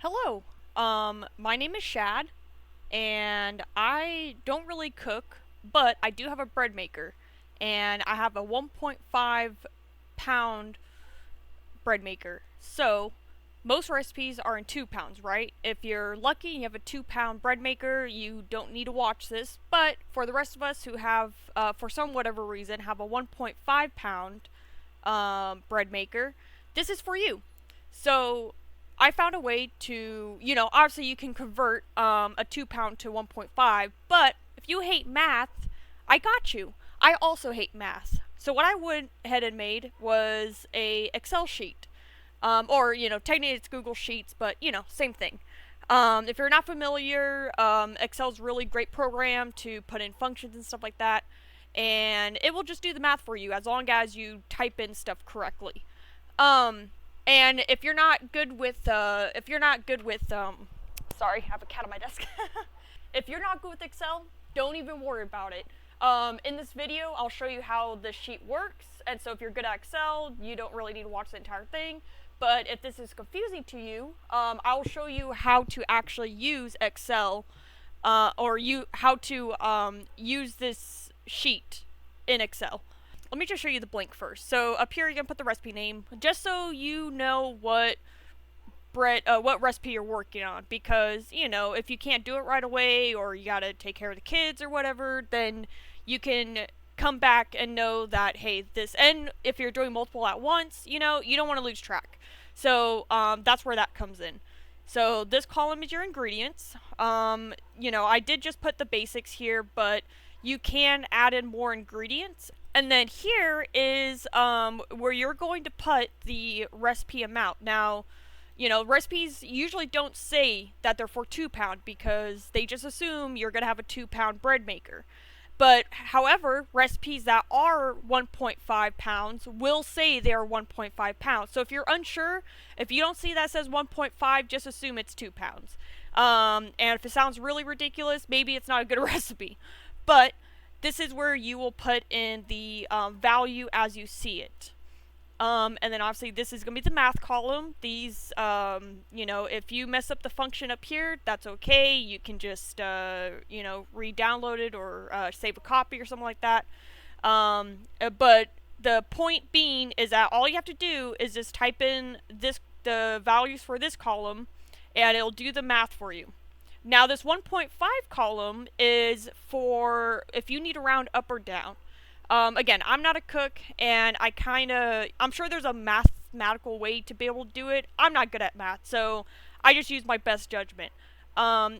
Hello. My name is Shad, and I don't really cook, but I do have a bread maker, and I have a 1.5 pound bread maker. So, most recipes are in 2 pounds, right? If you're lucky and you have a 2 pound bread maker, you don't need to watch this. But for the rest of us who have, for some whatever reason, have a 1.5 pound bread maker, this is for you. So I found a way to, obviously you can convert a 2 pound to 1.5, but if you hate math, I got you. I also hate math. So what I went ahead and made was a Excel sheet. Or, technically it's Google Sheets, but, same thing. If you're not familiar, Excel's a really great program to put in functions and stuff like that. And it will just do the math for you as long as you type in stuff correctly. Um, and if you're not good with, sorry, I have a cat on my desk. If you're not good with Excel, don't even worry about it. In this video, I'll show you how the sheet works, and so if you're good at Excel, you don't really need to watch the entire thing. But if this is confusing to you, I'll show you how to actually use Excel, how to use this sheet in Excel. Let me just show you the blank first. So up here, you're gonna put the recipe name, just so you know what recipe you're working on, because if you can't do it right away or you gotta take care of the kids or whatever, then you can come back and know that, hey, this, and if you're doing multiple at once, you don't want to lose track. So that's where that comes in. So this column is your ingredients. I did just put the basics here, but you can add in more ingredients. And then here is where you're going to put the recipe amount. Now, recipes usually don't say that they're for 2 pound because they just assume you're going to have a 2 pound bread maker. But however, recipes that are 1.5 pounds will say they are 1.5 pounds. So if you're unsure, if you don't see that says 1.5, just assume it's 2 pounds. And if it sounds really ridiculous, maybe it's not a good recipe. But this is where you will put in the value as you see it. And then obviously this is going to be the math column. These, if you mess up the function up here, that's okay. You can just, re-download it or save a copy or something like that. But the point being is that all you have to do is just type in the values for this column, and it'll do the math for you. Now this 1.5 column is for if you need to round up or down. Again, I'm not a cook, and I'm sure there's a mathematical way to be able to do it. I'm not good at math, so I just use my best judgment.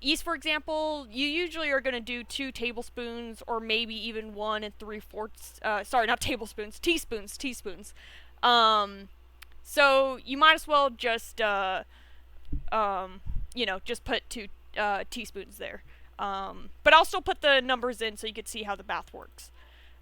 Yeast, for example, you usually are going to do 2 tablespoons, or maybe even 1 3/4, sorry, not tablespoons, teaspoons. So you might as well just, just put 2 teaspoons there. But I'll still put the numbers in so you can see how the math works.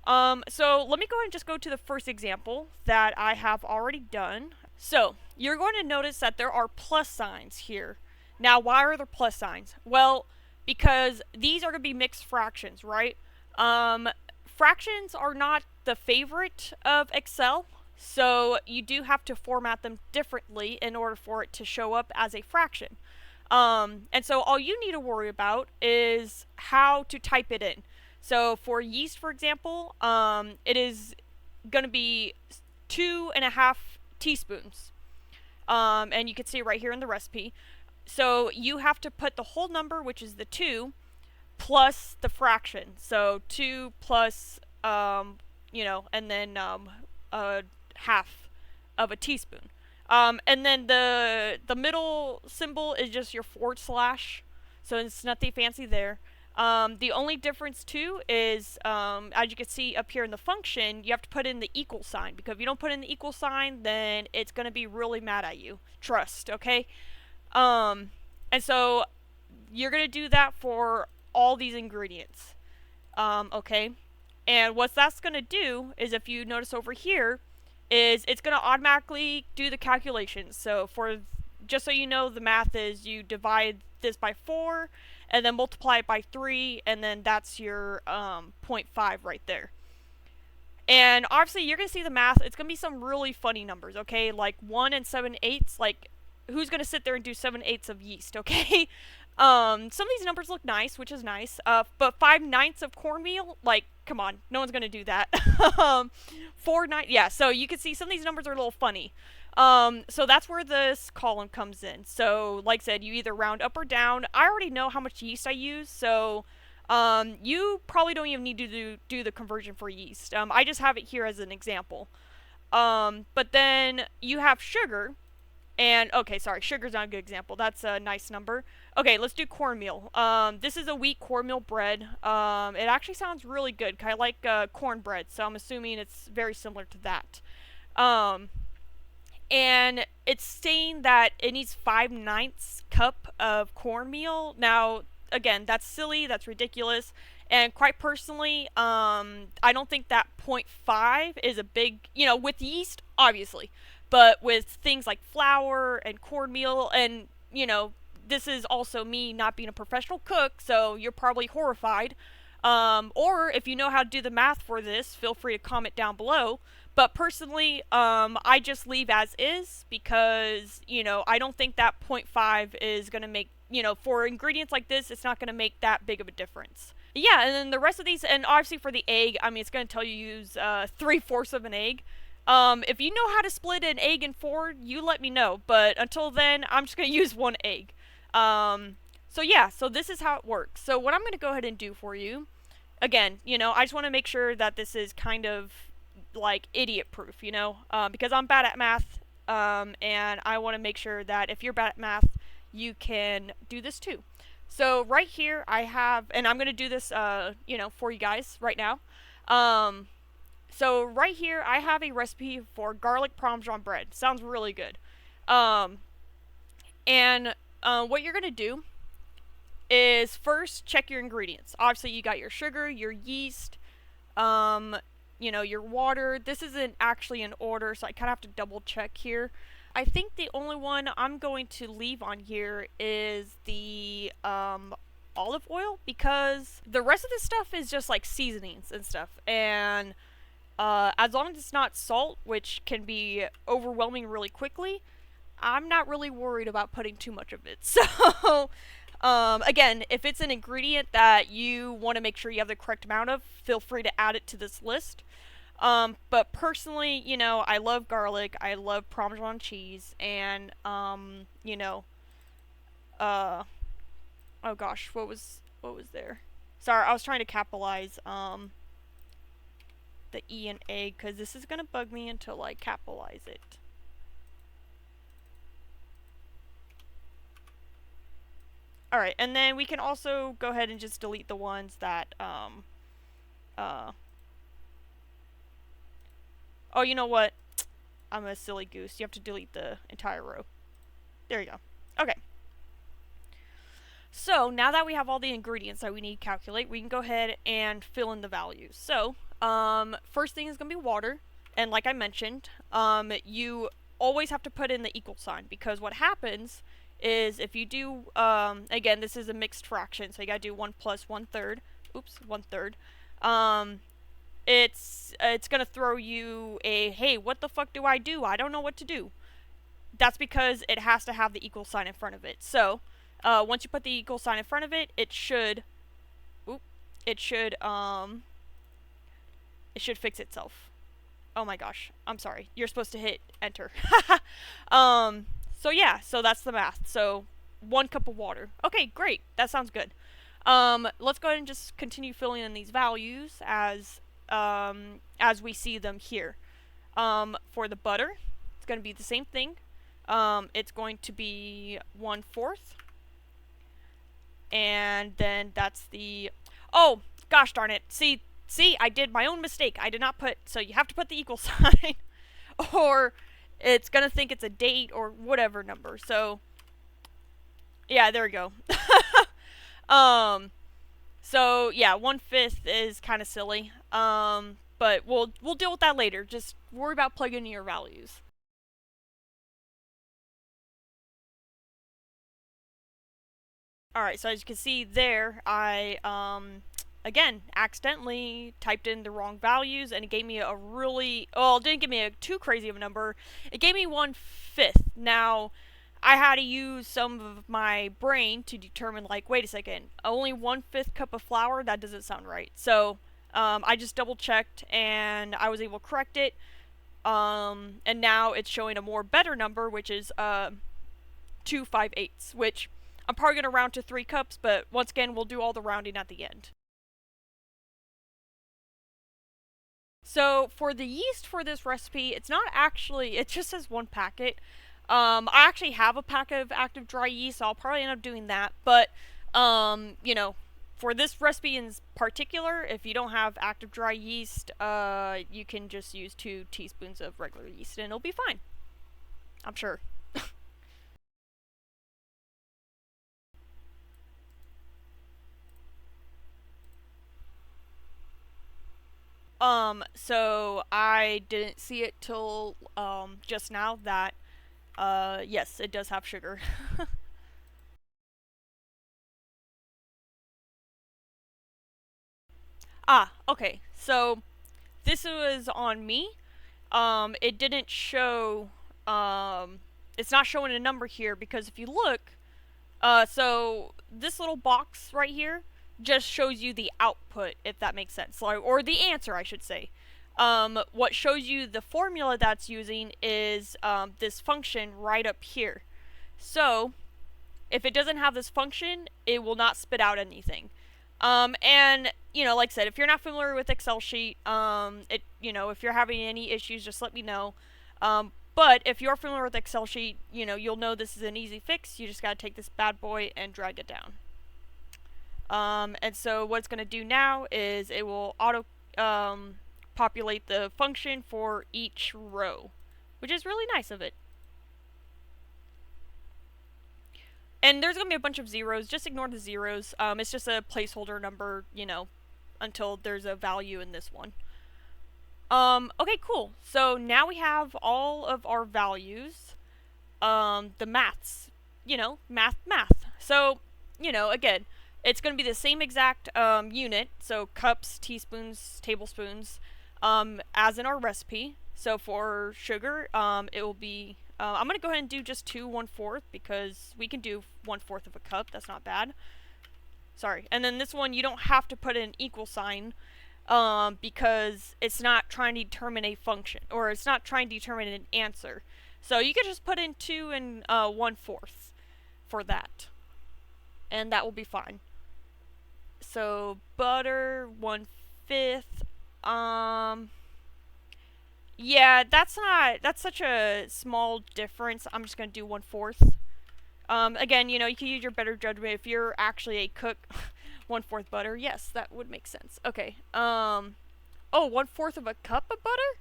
So let me go ahead and just go to the first example that I have already done. So you're going to notice that there are plus signs here. Now, why are there plus signs? Well, because these are going to be mixed fractions, right? Fractions are not the favorite of Excel, so you do have to format them differently in order for it to show up as a fraction. And so all you need to worry about is how to type it in. So for yeast, for example, it is going to be 2.5 teaspoons. And you can see right here in the recipe. So you have to put the whole number, which is the 2, plus the fraction. So 2 plus, and then half of a teaspoon. And then the middle symbol is just your /. So it's nothing fancy there. The only difference too is, as you can see up here in the function, you have to put in the equal sign, because if you don't put in the equal sign, then it's going to be really mad at you. Trust, okay? And so you're going to do that for all these ingredients, okay? And what that's going to do is, if you notice over here, is it's going to automatically do the calculations. So just so you know, the math is you divide this by 4, and then multiply it by 3, and then that's your 0.5 right there. And obviously, you're going to see the math. It's going to be some really funny numbers, okay? Like 1 7/8. Like, who's gonna sit there and do 7/8 of yeast, okay? Some of these numbers look nice, which is nice. But 5/9 of cornmeal, like, come on, no one's gonna do that. 4/9, yeah. So you can see some of these numbers are a little funny. So that's where this column comes in. So, like I said, you either round up or down. I already know how much yeast I use, so you probably don't even need to do the conversion for yeast. I just have it here as an example. But then you have sugar. And, okay, sorry, sugar's not a good example. That's a nice number. Okay, let's do cornmeal. This is a wheat cornmeal bread. It actually sounds really good. I like cornbread, so I'm assuming it's very similar to that. And it's saying that it needs 5/9 cup of cornmeal. Now, again, that's silly, that's ridiculous. And quite personally, I don't think that 0.5 is a big, with yeast, obviously. But with things like flour and cornmeal, and, this is also me not being a professional cook, so you're probably horrified. Or if you know how to do the math for this, feel free to comment down below. But personally, I just leave as is because, I don't think that 0.5 is going to make, for ingredients like this, it's not going to make that big of a difference. Yeah, and then the rest of these, and obviously for the egg, I mean, it's going to tell you use 3/4 of an egg. If you know how to split an egg in 4, you let me know. But until then, I'm just going to use 1 egg. So yeah, so this is how it works. So what I'm going to go ahead and do for you, again, I just want to make sure that this is kind of like idiot proof, because I'm bad at math, and I want to make sure that if you're bad at math, you can do this too. So right here I have, and I'm going to do this, for you guys right now. So right here, I have a recipe for garlic parmesan bread. Sounds really good. And what you're going to do is first check your ingredients. Obviously, you got your sugar, your yeast, your water. This isn't actually in order, so I kind of have to double check here. I think the only one I'm going to leave on here is the olive oil, because the rest of this stuff is just like seasonings and stuff. And as long as it's not salt, which can be overwhelming really quickly, I'm not really worried about putting too much of it. So, again, if it's an ingredient that you want to make sure you have the correct amount of, feel free to add it to this list. But personally, I love garlic, I love Parmesan cheese, and, oh gosh, what was there? Sorry, I was trying to capitalize, the E and A, because this is going to bug me until I capitalize it. Alright, and then we can also go ahead and just delete the ones that, oh, you know what? I'm a silly goose. You have to delete the entire row. There you go. Okay. So, now that we have all the ingredients that we need to calculate, we can go ahead and fill in the values. So, first thing is going to be water. And like I mentioned, you always have to put in the equal sign, because what happens is if you do, again, this is a mixed fraction, so you gotta do 1 plus 1/3. Oops, 1/3. It's gonna throw you a, hey, what the fuck do? I don't know what to do. That's because it has to have the equal sign in front of it. So, once you put the equal sign in front of it, it should fix itself. Oh my gosh, I'm sorry. You're supposed to hit enter. So yeah, so that's the math. So 1 cup of water. Okay, great. That sounds good. Let's go ahead and just continue filling in these values as we see them here. For the butter, it's going to be the same thing. It's going to be 1/4. And then that's the, oh, gosh darn it. See, I did my own mistake. I did not put, so you have to put the equal sign, or it's gonna think it's a date or whatever number. So, yeah, there we go. So yeah, 1/5 is kind of silly. But we'll deal with that later. Just worry about plugging in your values. Alright, so as you can see there, I, again, accidentally typed in the wrong values, and it gave me a really, well, it didn't give me a too crazy of a number. It gave me 1/5. Now, I had to use some of my brain to determine, like, wait a second, only 1/5 cup of flour? That doesn't sound right. So I just double checked and I was able to correct it. And now it's showing a more better number, which is 2/5/8, which I'm probably going to round to 3 cups, but once again, we'll do all the rounding at the end. So for the yeast for this recipe, it's not actually, it just says 1 packet. I actually have a packet of active dry yeast, so I'll probably end up doing that. But, you know, for this recipe in particular, if you don't have active dry yeast, you can just use 2 teaspoons of regular yeast and it'll be fine. I'm sure. So I didn't see it till, just now that, yes, it does have sugar. Okay. So this was on me. It didn't show, it's not showing a number here because if you look, so this little box right here just shows you the output, if that makes sense, or the answer, I should say. What shows you the formula that's using is this function right up here. So if it doesn't have this function, it will not spit out anything. And you know, like I said, if you're not familiar with Excel sheet, if you're having any issues, just let me know. But if you're familiar with Excel sheet, you'll know this is an easy fix. You just gotta take this bad boy and drag it down. And so what it's gonna do now is it will auto populate the function for each row, which is really nice of it. And there's going to be a bunch of zeros. Just ignore the zeros. It's just a placeholder number, until there's a value in this one. Okay, cool. So now we have all of our values. The maths. Math. So, again, it's going to be the same exact unit. So cups, teaspoons, tablespoons, as in our recipe. So for sugar, it will be... I'm going to go ahead and do just 2 1/4 because we can do 1/4 of a cup. That's not bad. Sorry. And then this one, you don't have to put an equal sign because it's not trying to determine a function, or it's not trying to determine an answer. So you could just put in 2 and 1/4 for that. And that will be fine. So butter, 1/5. Yeah, that's such a small difference. I'm just gonna do 1/4. Again, you can use your better judgment if you're actually a cook. 1/4 butter, yes, that would make sense. Okay, oh, 1/4 of a cup of butter?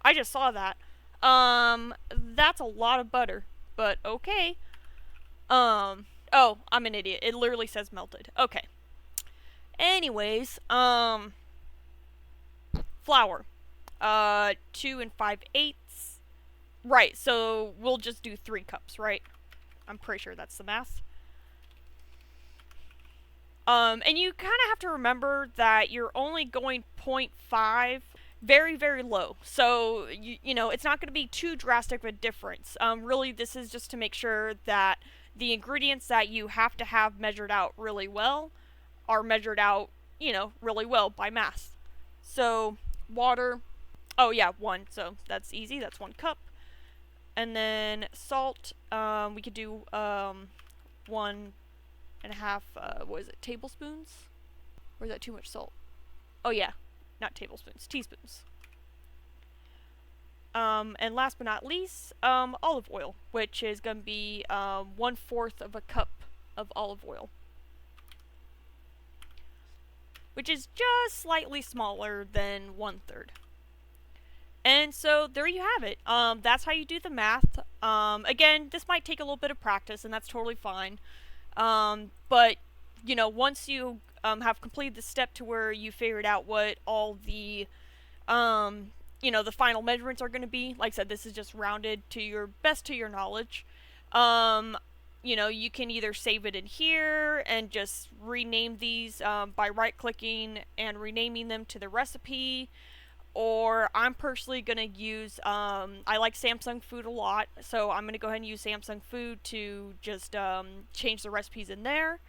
I just saw that. That's a lot of butter, but okay. Oh, I'm an idiot. It literally says melted. Okay. Anyways, flour. 2 5/8. Right, so we'll just do 3 cups, right? I'm pretty sure that's the math. And you kind of have to remember that you're only going 0.5, very, very low. So, it's not going to be too drastic of a difference. Really, this is just to make sure that the ingredients that you have to have measured out really well are measured out, really well by math. So, water... Oh yeah, 1. So that's easy. That's 1 cup. And then salt. We could do 1.5. What is it? Tablespoons? Or is that too much salt? Oh yeah, not tablespoons. Teaspoons. And last but not least, olive oil, which is gonna be 1/4 of a cup of olive oil, which is just slightly smaller than 1/3. And so there you have it. That's how you do the math. Again, this might take a little bit of practice, and that's totally fine. But once you have completed the step to where you figured out what all the the final measurements are going to be. Like I said, this is just rounded to your best to your knowledge. You can either save it in here and just rename these by right-clicking and renaming them to the recipe. or I'm personally gonna use, I like Samsung food a lot, so I'm gonna go ahead and use Samsung food to just change the recipes in there.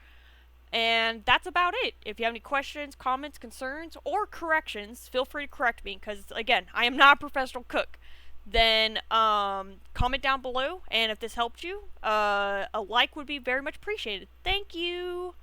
And that's about it. If you have any questions, comments, concerns, or corrections, feel free to correct me, because again, I am not a professional cook. Then comment down below, and if this helped you, a like would be very much appreciated. Thank you!